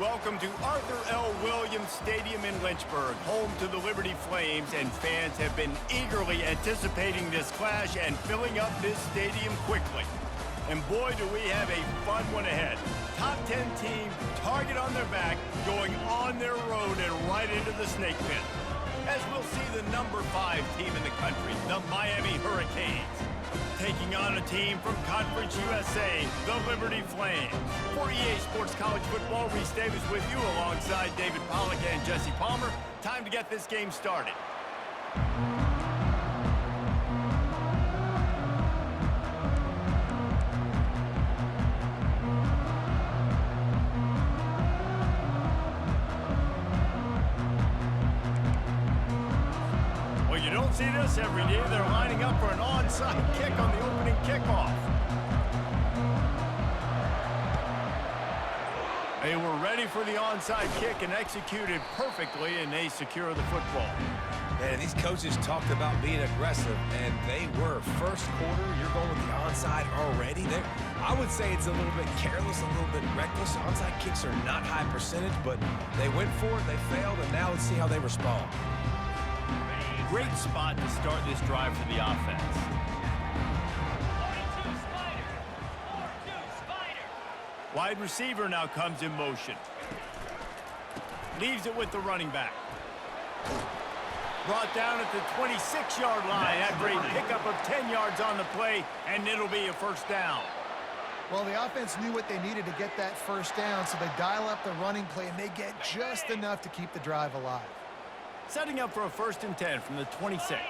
Welcome to Arthur L. Williams Stadium in Lynchburg, home to the Liberty Flames, and fans have been eagerly anticipating this clash and filling up this stadium quickly. And boy, do we have a fun one ahead. Top 10 team, target on their back, going on their road and right into the snake pit. As we'll see the number 5 team in the country, the Miami Hurricanes, taking on a team from Conference USA, the Liberty Flames. For EA Sports College Football, Reese Davis with you alongside David Pollack and Jesse Palmer. Time to get this game started. Well, you don't see this every day. They're lining up for an onside kick on the opening kickoff. They were ready for the onside kick and executed perfectly, and they secure the football. Man, these coaches talked about being aggressive, and they were. First quarter, you're going with the onside already. I would say it's a little bit careless, a little bit reckless. Onside kicks are not high percentage, but they went for it, they failed, and now let's see how they respond. Great spot to start this drive for the offense. Wide receiver now comes in motion. Leaves it with the running back. Brought down at the 26-yard line after a pickup of 10 yards on the play, and it'll be a first down. Well, the offense knew what they needed to get that first down, so they dial up the running play, and they get just enough to keep the drive alive. Setting up for a 1st and 10 from the 26.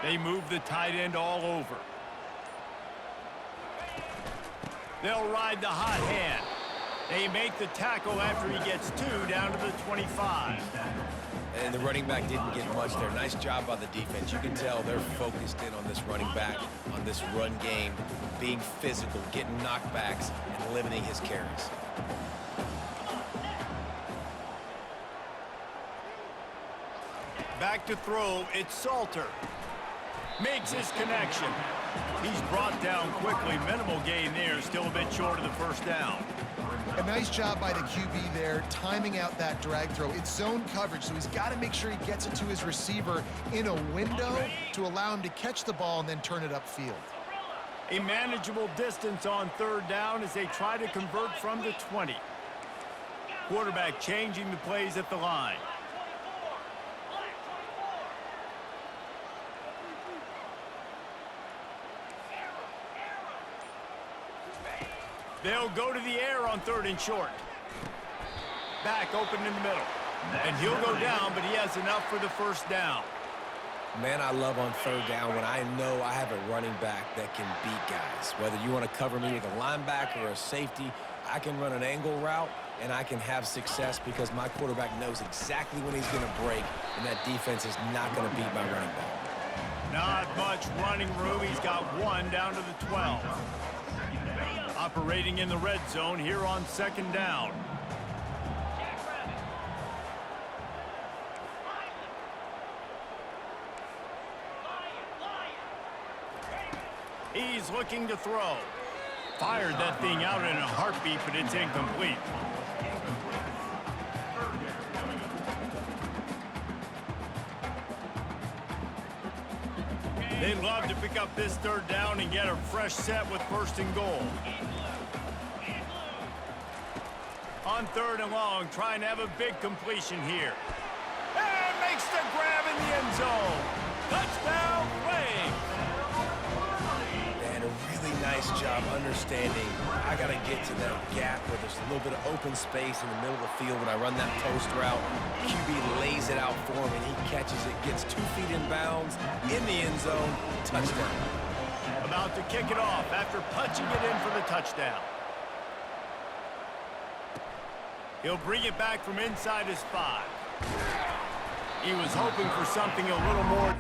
They move the tight end all over. They'll ride the hot hand. They make the tackle after he gets 2 down to the 25. And the running back didn't get much there. Nice job by the defense. You can tell they're focused in on this running back, on this run game, being physical, getting knockbacks, and limiting his carries. Back to throw, it's Salter. Makes his connection. He's brought down quickly. Minimal gain there, still a bit short of the first down. A nice job by the QB there, timing out that drag throw. It's zone coverage, so he's got to make sure he gets it to his receiver in a window to allow him to catch the ball and then turn it upfield. A manageable distance on 3rd down as they try to convert from the 20. Quarterback changing the plays at the line. They'll go to the air on 3rd and short. Back open in the middle. And he'll go down, but he has enough for the first down. Man, I love on 3rd down when I know I have a running back that can beat guys. Whether you want to cover me with a linebacker or a safety, I can run an angle route, and I can have success because my quarterback knows exactly when he's going to break, and that defense is not going to beat my running back. Not much running room. He's got 1 down to the 12. Operating in the red zone here on 2nd down. He's looking to throw. Fired that thing out in a heartbeat, but it's incomplete. They'd love to pick up this 3rd down and get a fresh set with 1st and goal. On 3rd and long, trying to have a big completion here. And makes the grab in the end zone. Touchdown, Flames! And a really nice job understanding I got to get to that gap where there's a little bit of open space in the middle of the field when I run that post route. QB lays it out for him, and he catches it, gets 2 feet in bounds, in the end zone, touchdown. About to kick it off after punching it in for the touchdown. He'll bring it back from inside his 5. He was hoping for something a little more.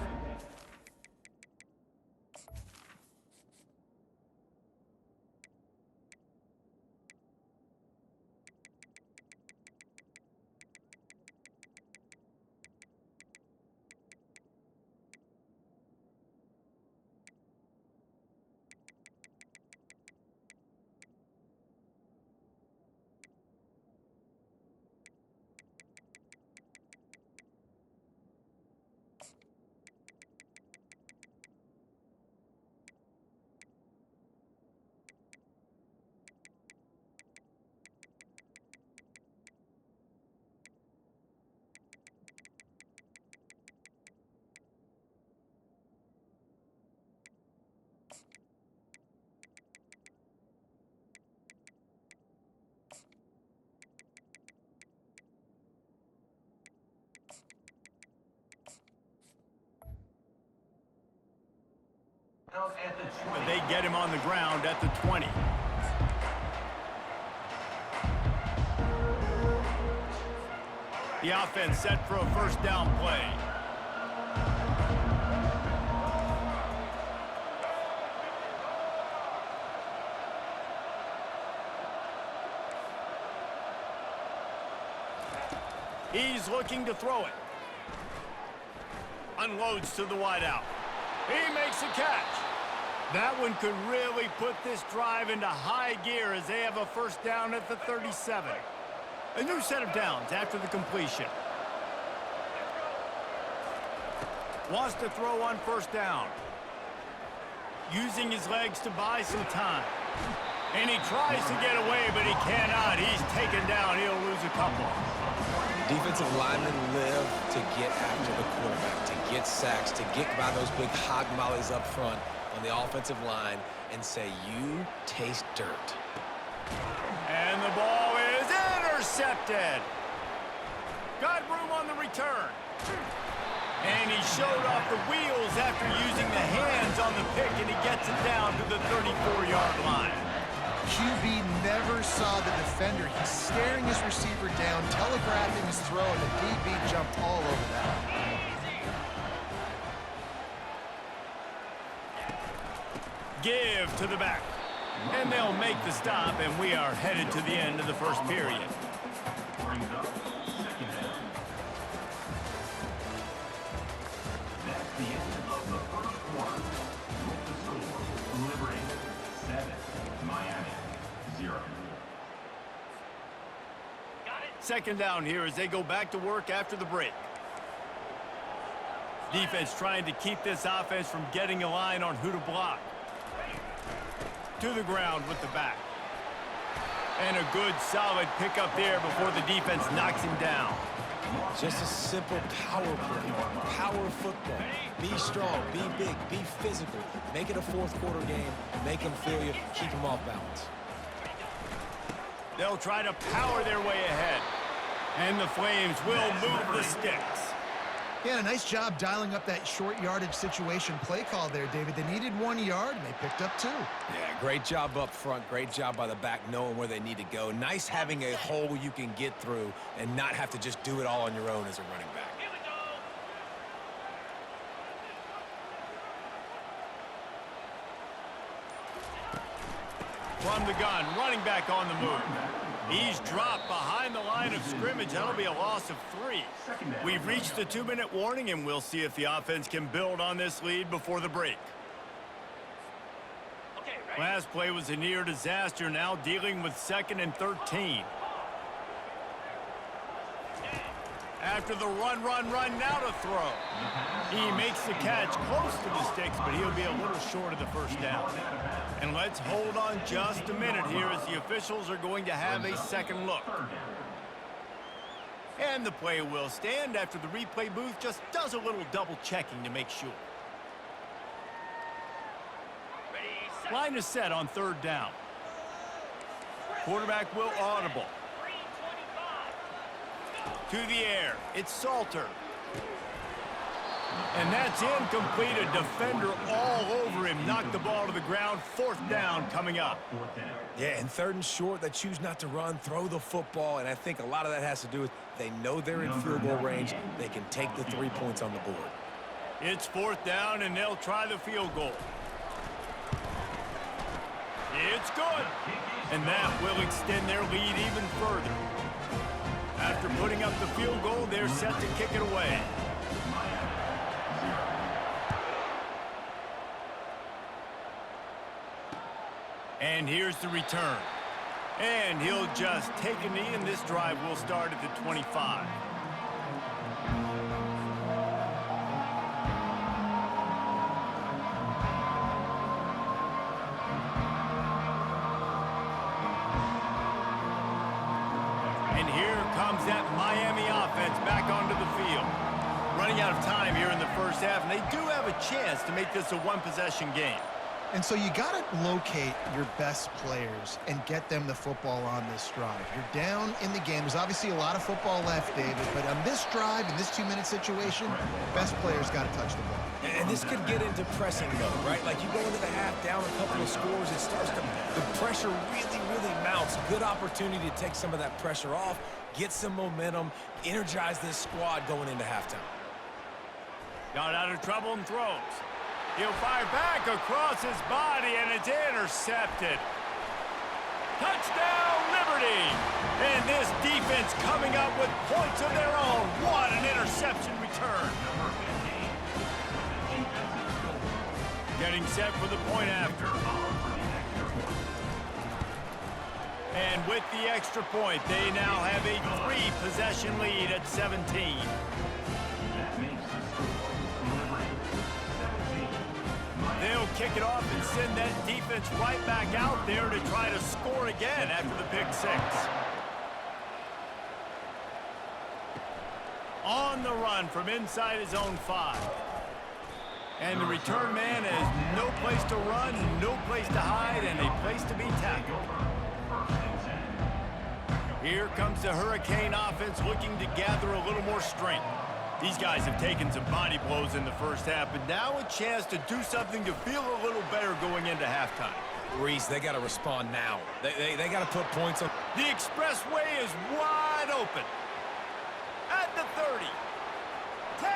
But they get him on the ground at the 20. The offense set for a first down play. He's looking to throw it. Unloads to the wideout. He makes a catch. That one could really put this drive into high gear as they have a first down at the 37. A new set of downs after the completion. Wants to throw on first down. Using his legs to buy some time. And he tries to get away, but he cannot. He's taken down. He'll lose a couple. Defensive linemen live to get after the quarterback, to get sacks, to get by those big hog mollies up front on the offensive line and say, you taste dirt. And the ball is intercepted. Got room on the return. And he showed off the wheels after using the hands on the pick, and he gets it down to the 34-yard line. QB never saw the defender. He's staring his receiver down, telegraphing his throw, and the DB jumped all over that. Give to the back. And they'll make the stop, and we are headed to the end of the first period. Second down here as they go back to work after the break. Defense trying to keep this offense from getting a line on who to block. To the ground with the back. And a good solid pickup there before the defense knocks him down. Just a simple power play, power football. Be strong, be big, be physical. Make it a fourth quarter game. Make them feel you, keep them off balance. They'll try to power their way ahead. And the Flames will move the sticks. Yeah, a nice job dialing up that short yardage situation play call there, David. They needed 1 yard, and they picked up 2. Yeah, great job up front. Great job by the back knowing where they need to go. Nice having a hole you can get through and not have to just do it all on your own as a running back. From the gun, running back on the move. He's dropped behind the line of scrimmage. That'll be a loss of 3. We've reached the 2-minute warning, and we'll see if the offense can build on this lead before the break. Last play was a near disaster, now dealing with 2nd and 13. After the run, now to throw. He makes the catch close to the sticks, but he'll be a little short of the first down. And let's hold on just a minute here as the officials are going to have a second look. And the play will stand after the replay booth just does a little double checking to make sure. Line is set on 3rd down. Quarterback will audible. To the air, it's Salter. And that's incomplete. A defender all over him. Knocked the ball to the ground. 4th down coming up. Yeah, and 3rd and short, they choose not to run, throw the football, and I think a lot of that has to do with they know they're in field goal range. They can take the 3 points on the board. It's 4th down, and they'll try the field goal. It's good. And that will extend their lead even further. After putting up the field goal, they're set to kick it away. And here's the return. And he'll just take a knee, and this drive will start at the 25. And here comes that Miami offense back onto the field. Running out of time here in the first half, and they do have a chance to make this a one-possession game. And so you got to locate your best players and get them the football on this drive. You're down in the game. There's obviously a lot of football left, David, but on this drive, in this 2-minute situation, best players got to touch the ball. And this could get into pressing mode, right? Like you go into the half down a couple of scores, it starts to, the pressure really mounts. Good opportunity to take some of that pressure off, get some momentum, energize this squad going into halftime. Got out of trouble and throws. He'll fire back across his body, and it's intercepted. Touchdown, Liberty! And this defense coming up with points of their own. What an interception return. Getting set for the point after. And with the extra point, they now have a 3-possession lead at 17. They'll kick it off and send that defense right back out there to try to score again after the pick 6. On the run from inside his own 5. And the return man has no place to run, no place to hide, and a place to be tackled. Here comes the Hurricane offense looking to gather a little more strength. These guys have taken some body blows in the first half, but now a chance to do something to feel a little better going into halftime. Reese, they got to respond now. They got to put points on. The expressway is wide open. At the 30. 10.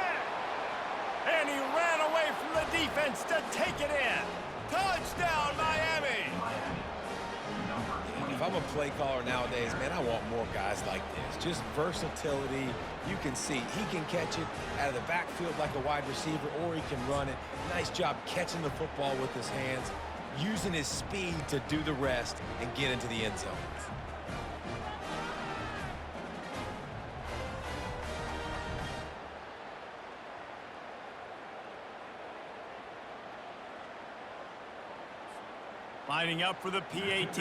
And he ran away from the defense to take it in. Touchdown, Miami! If I'm a play caller nowadays, man, I want more guys like this. Just versatility. You can see he can catch it out of the backfield like a wide receiver, or he can run it. Nice job catching the football with his hands, using his speed to do the rest and get into the end zone. Lining up for the PAT.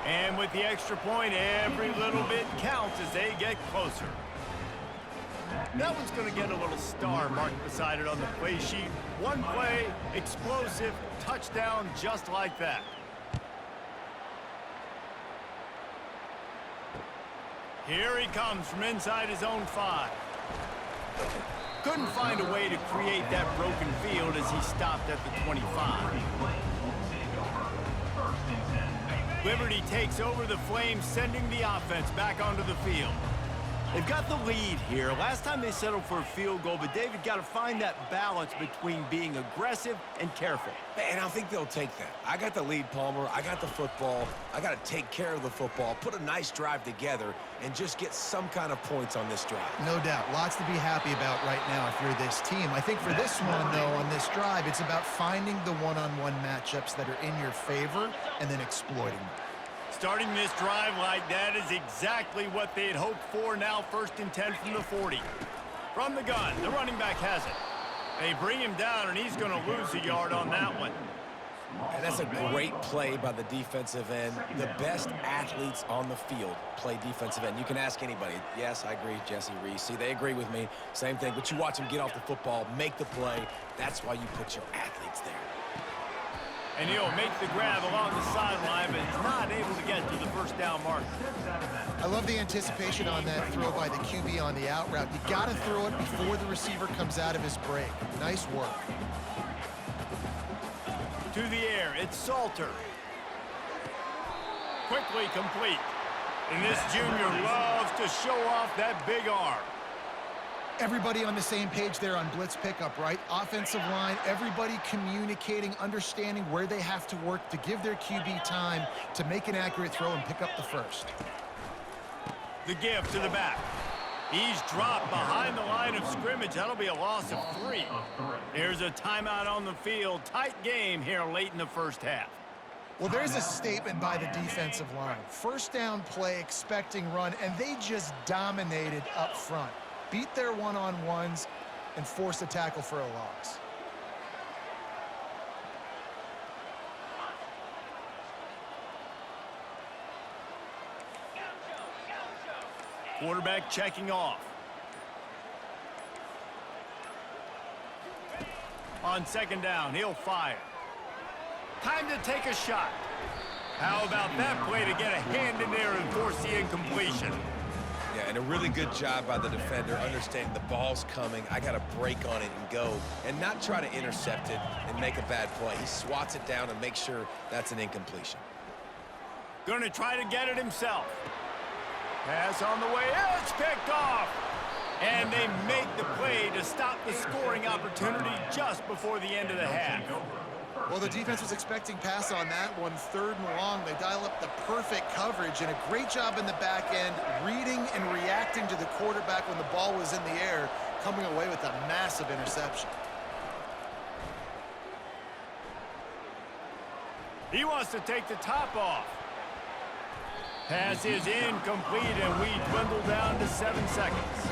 And with the extra point, every little bit counts as they get closer. That one's going to get a little star marked beside it on the play sheet. One play, explosive, touchdown just like that. Here he comes from inside his own 5. Couldn't find a way to create that broken field as he stopped at the 25. Liberty takes over the Flames, sending the offense back onto the field. They've got the lead here. Last time they settled for a field goal, but David got to find that balance between being aggressive and careful. And I think they'll take that. I got the lead, Palmer. I got the football. I got to take care of the football, put a nice drive together, and just get some kind of points on this drive. No doubt. Lots to be happy about right now if you're this team. I think for this one, though, on this drive, it's about finding the one-on-one matchups that are in your favor and then exploiting them. Starting this drive like that is exactly what they had hoped for. Now 1st and 10 from the 40. From the gun, the running back has it. They bring him down, and he's going to lose a yard on that one. And that's a great play by the defensive end. The best athletes on the field play defensive end. You can ask anybody. Yes, I agree, Jesse Reese. See, they agree with me. Same thing. But you watch them get off the football, make the play. That's why you put your athletes there. And he'll make the grab along the sideline, but he's not able to get to the first down marker. I love the anticipation on that throw by the QB on the out route. You got to throw it before the receiver comes out of his break. Nice work. To the air, it's Salter. Quickly complete. And this junior loves to show off that big arm. Everybody on the same page there on blitz pickup, right? Offensive line, everybody communicating, understanding where they have to work to give their QB time to make an accurate throw and pick up the first. The give to the back. He's dropped behind the line of scrimmage. That'll be a loss of 3. There's a timeout on the field. Tight game here late in the first half. Well, there's a statement by the defensive line. First down play, expecting run, and they just dominated up front. Beat their one-on-ones and force a tackle for a loss. Quarterback checking off. On second down, he'll fire. Time to take a shot. How about that play to get a hand in there and force the incompletion? Yeah, and a really good job by the defender understanding the ball's coming. I got to break on it and go and not try to intercept it and make a bad play. He swats it down and makes sure that's an incompletion. Going to try to get it himself. Pass on the way. It's picked off. And they make the play to stop the scoring opportunity just before the end of the half. Well, the defense was expecting pass on that one, 3rd and long. They dial up the perfect coverage and a great job in the back end, reading and reacting to the quarterback when the ball was in the air, coming away with a massive interception. He wants to take the top off. Pass is incomplete, and we dwindle down to 7 seconds.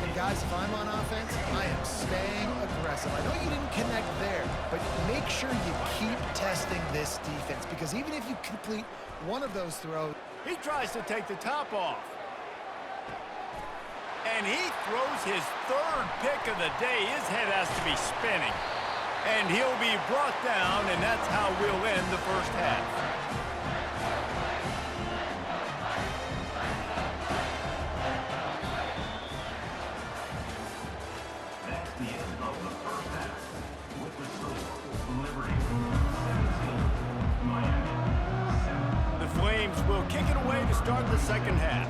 And guys, if I'm on offense, I am staying aggressive. I know you didn't connect there, but make sure you keep testing this defense, because even if you complete one of those throws... He tries to take the top off. And he throws his 3rd pick of the day. His head has to be spinning. And he'll be brought down, and that's how we'll end the first half. The Flames will kick it away to start the second half.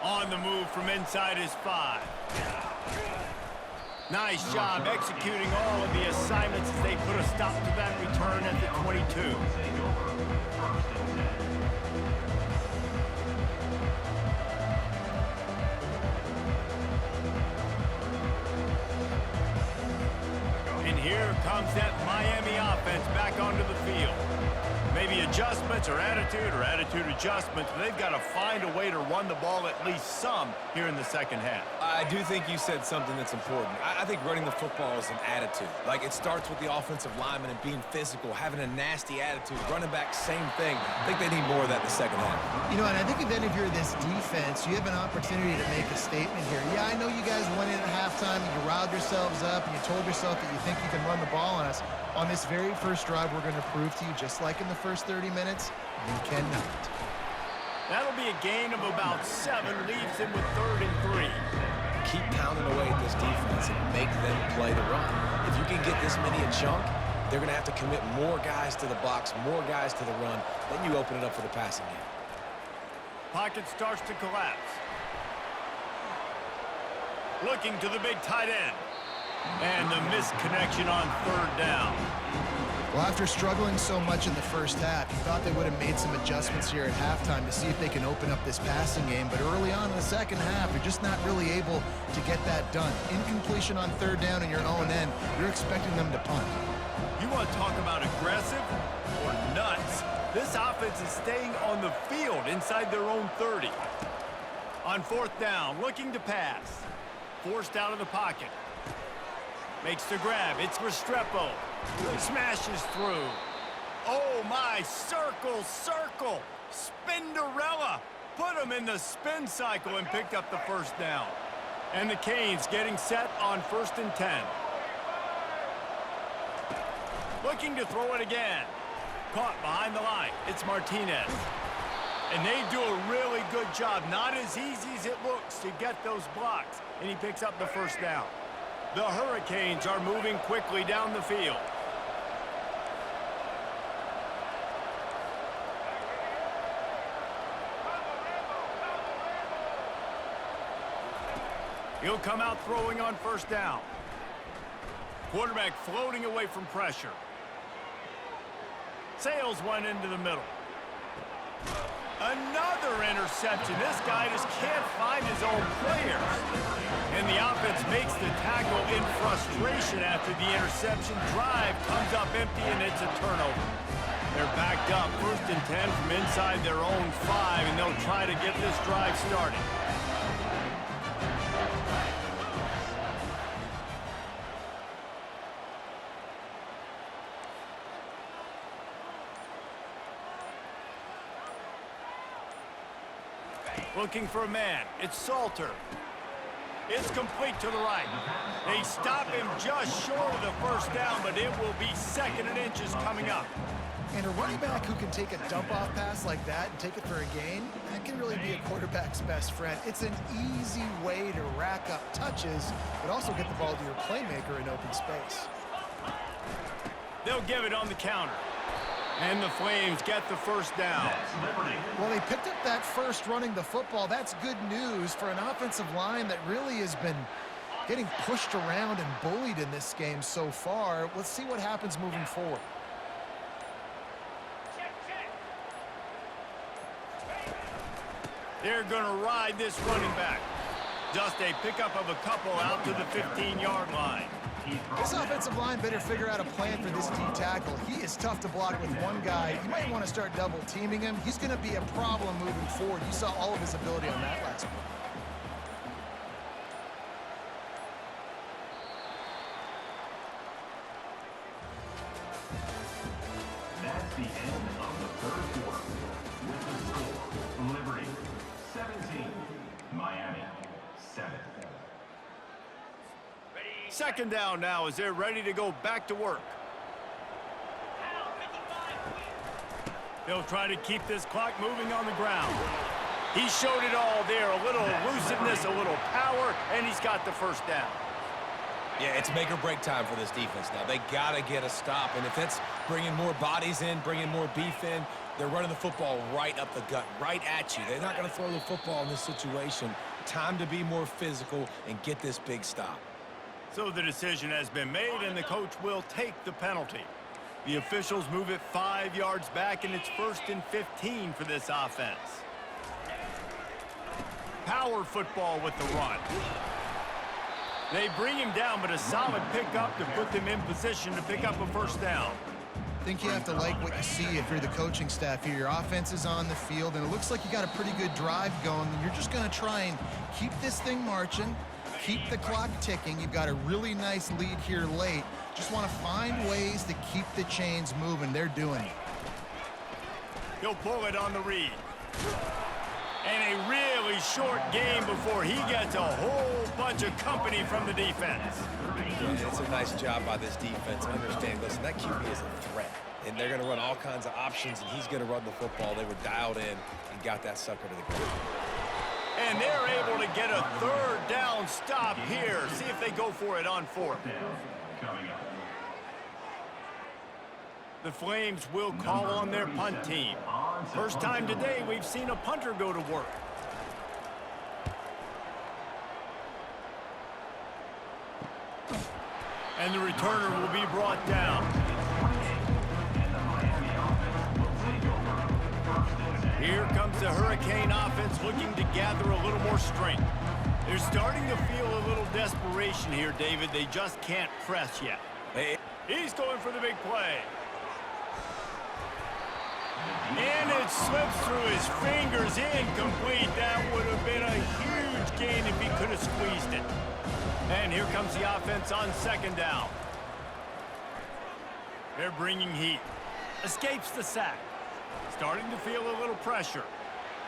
On the move from inside his 5. Nice job executing all of the assignments as they put a stop to that return at the 22. And here comes that Miami offense back onto the field. Maybe adjustments or attitude adjustments, but they've got to find a way to run the ball at least some here in the second half. I do think you said something that's important. I think running the football is an attitude. Like, it starts with the offensive lineman and being physical, having a nasty attitude. Running back, same thing. I think they need more of that in the second half. You know, and I think then if you're this defense, you have an opportunity to make a statement here. Yeah, I know you guys went in at halftime and you riled yourselves up and you told yourself that you think you can run the ball on us. On this very first drive, we're going to prove to you, just like in the first 30 minutes, you cannot. That'll be a gain of about 7, leaves him with 3rd and 3. Keep pounding away at this defense and make them play the run. If you can get this many a chunk, they're going to have to commit more guys to the box, more guys to the run. Then you open it up for the passing game. Pocket starts to collapse. Looking to the big tight end. And the misconnection on 3rd down. Well, after struggling so much in the first half, you thought they would have made some adjustments here at halftime to see if they can open up this passing game. But early on in the second half, you're just not really able to get that done. Incompletion on 3rd down in your own end, you're expecting them to punt. You want to talk about aggressive or nuts? This offense is staying on the field inside their own 30. On 4th down, looking to pass. Forced out of the pocket. Makes the grab. It's Restrepo. Smashes through. Oh, my. Circle. Spinderella. Put him in the spin cycle and picked up the first down. And the Canes getting set on 1st and 10. Looking to throw it again. Caught behind the line. It's Martinez. And they do a really good job. Not as easy as it looks to get those blocks. And he picks up the first down. The Hurricanes are moving quickly down the field. He'll come out throwing on 1st down. Quarterback floating away from pressure. Sails one into the middle. Another interception. This guy just can't find his own players. And the offense makes the tackle in frustration after the interception. Drive comes up empty, and it's a turnover. They're backed up 1st and 10 from inside their own 5, and they'll try to get this drive started. Looking for a man. It's Salter. It's complete to the right. They stop him just short of the first down, but it will be 2nd and inches coming up. And a running back who can take a dump-off pass like that and take it for a gain, that can really be a quarterback's best friend. It's an easy way to rack up touches, but also get the ball to your playmaker in open space. They'll give it on the counter. And the Flames get the first down. Well, they picked up that first running the football. That's good news for an offensive line that really has been getting pushed around and bullied in this game so far. Let's see what happens moving forward. They're going to ride this running back. Just a pickup of a couple out to the 15-yard line. This offensive line better figure out a plan for this D tackle. He is tough to block with one guy. You might want to start double teaming him. He's going to be a problem moving forward. You saw all of his ability on that last one. That's the end of the 3rd quarter. With the score, Liberty 17, Miami 7. 2nd down now as they're ready to go back to work. They'll try to keep this clock moving on the ground. He showed it all there, a little elusiveness, a little power, and he's got the first down. Yeah, it's make or break time for this defense now. They got to get a stop, and if it's bringing more bodies in, bringing more beef in, they're running the football right up the gut, right at you. They're not going to throw the football in this situation. Time to be more physical and get this big stop. So the decision has been made, and the coach will take the penalty. The officials move it 5 yards back, and it's 1st and 15 for this offense. Power football with the run. They bring him down, but a solid pickup to put them in position to pick up a first down. I think you have to like what you see if you're the coaching staff here. Your offense is on the field, and it looks like you got a pretty good drive going, and you're just going to try and keep this thing marching. Keep the clock ticking. You've got a really nice lead here late. Just want to find ways to keep the chains moving. They're doing it. He'll pull it on the read. And a really short game before he gets a whole bunch of company from the defense. Yeah, it's a nice job by this defense. Understand, listen, that QB is a threat. And they're going to run all kinds of options, and he's going to run the football. They were dialed in and got that sucker to the ground. And they're able to get a 3rd down stop here. See if they go for it on 4th. The Flames will call on their punt team. First time today we've seen a punter go to work. And the returner will be brought down. Here comes the Hurricane offense looking to gather a little more strength. They're starting to feel a little desperation here, David. They just can't press yet. He's going for the big play. And it slips through his fingers, incomplete. That would have been a huge gain if he could have squeezed it. And here comes the offense on 2nd down. They're bringing heat. Escapes the sack. Starting to feel a little pressure.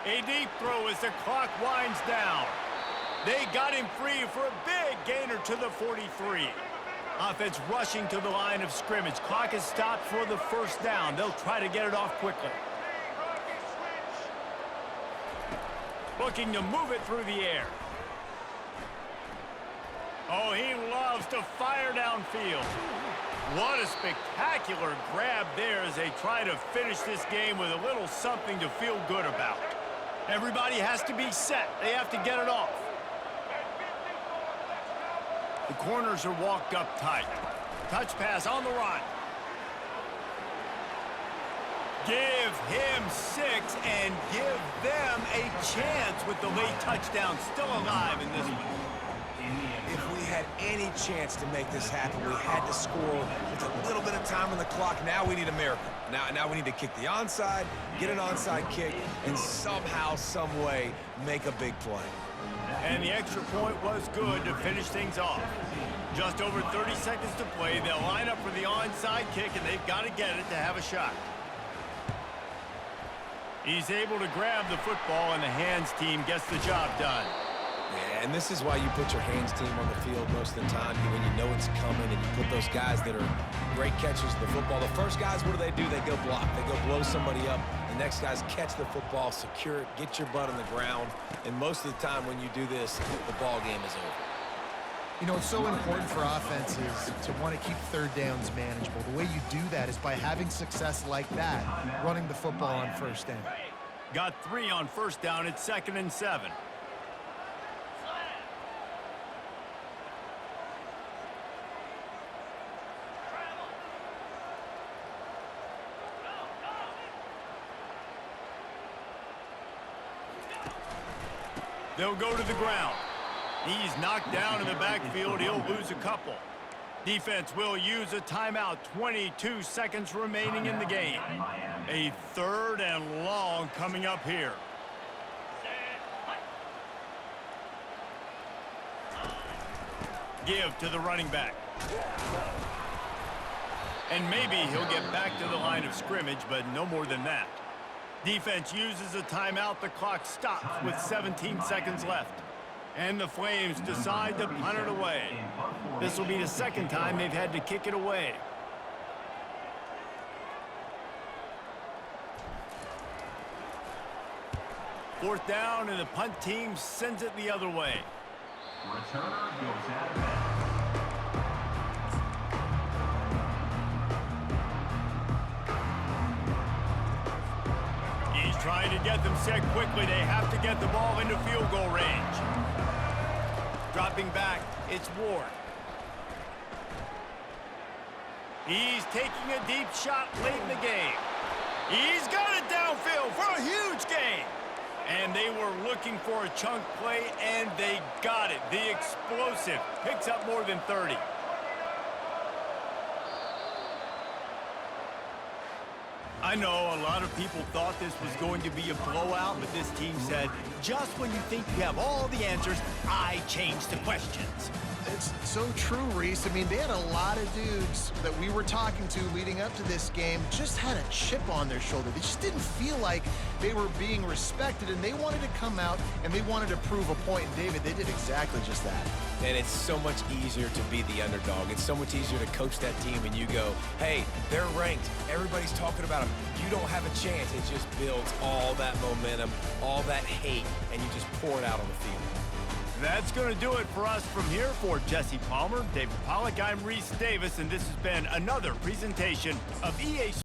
A deep throw as the clock winds down. They got him free for a big gainer to the 43. Offense rushing to the line of scrimmage. Clock is stopped for the first down. They'll try to get it off quickly. Looking to move it through the air. Oh, he loves to fire downfield. What a spectacular grab there as they try to finish this game with a little something to feel good about. Everybody has to be set. They have to get it off. The corners are walked up tight. Touch pass on the run. Give him 6 and give them a chance with the late touchdown still alive in this one. If we had any chance to make this happen, we had to score with a little bit of time on the clock. Now we need a miracle. Now we need to kick the onside, get an onside kick, and somehow, some way, make a big play. And the extra point was good to finish things off. Just over 30 seconds to play. They'll line up for the onside kick, and they've got to get it to have a shot. He's able to grab the football, and the hands team gets the job done. Yeah, and this is why you put your hands team on the field most of the time when you know it's coming, and you put those guys that are great catchers of the football. The first guys, what do? They go block. They go blow somebody up. The next guys catch the football, secure it, get your butt on the ground. And most of the time when you do this, the ball game is over. You know, it's so important for offenses to want to keep third downs manageable. The way you do that is by having success like that, running the football on first down. Got 3 on first down. It's 2nd and 7. They'll go to the ground. He's knocked down in the backfield. He'll lose a couple. Defense will use a timeout. 22 seconds remaining in the game. A 3rd and long coming up here. Give to the running back. And maybe he'll get back to the line of scrimmage, but no more than that. Defense uses a timeout. The clock stops with 17 seconds left. And the Flames decide to punt it away. This will be the 2nd time they've had to kick it away. Fourth down, and the punt team sends it the other way. Returner goes out of bounds. He's trying to get them set quickly. They have to get the ball into field goal range. Dropping back, it's Ward. He's taking a deep shot late in the game. He's got it downfield for a huge gain. And they were looking for a chunk play, and they got it. The explosive picks up more than 30. I know a lot of people thought this was going to be a blowout, but this team said, just when you think you have all the answers, I change the questions. It's so true, Reese. I mean, they had a lot of dudes that we were talking to leading up to this game just had a chip on their shoulder. They just didn't feel like they were being respected, and they wanted to come out and they wanted to prove a point. And David, they did exactly just that. And it's so much easier to be the underdog. It's so much easier to coach that team and you go, hey, they're ranked. Everybody's talking about them. You don't have a chance. It just builds all that momentum, all that hate, and you just pour it out on the field. That's going to do it for us from here. For Jesse Palmer, David Pollack, I'm Reese Davis, and this has been another presentation of EA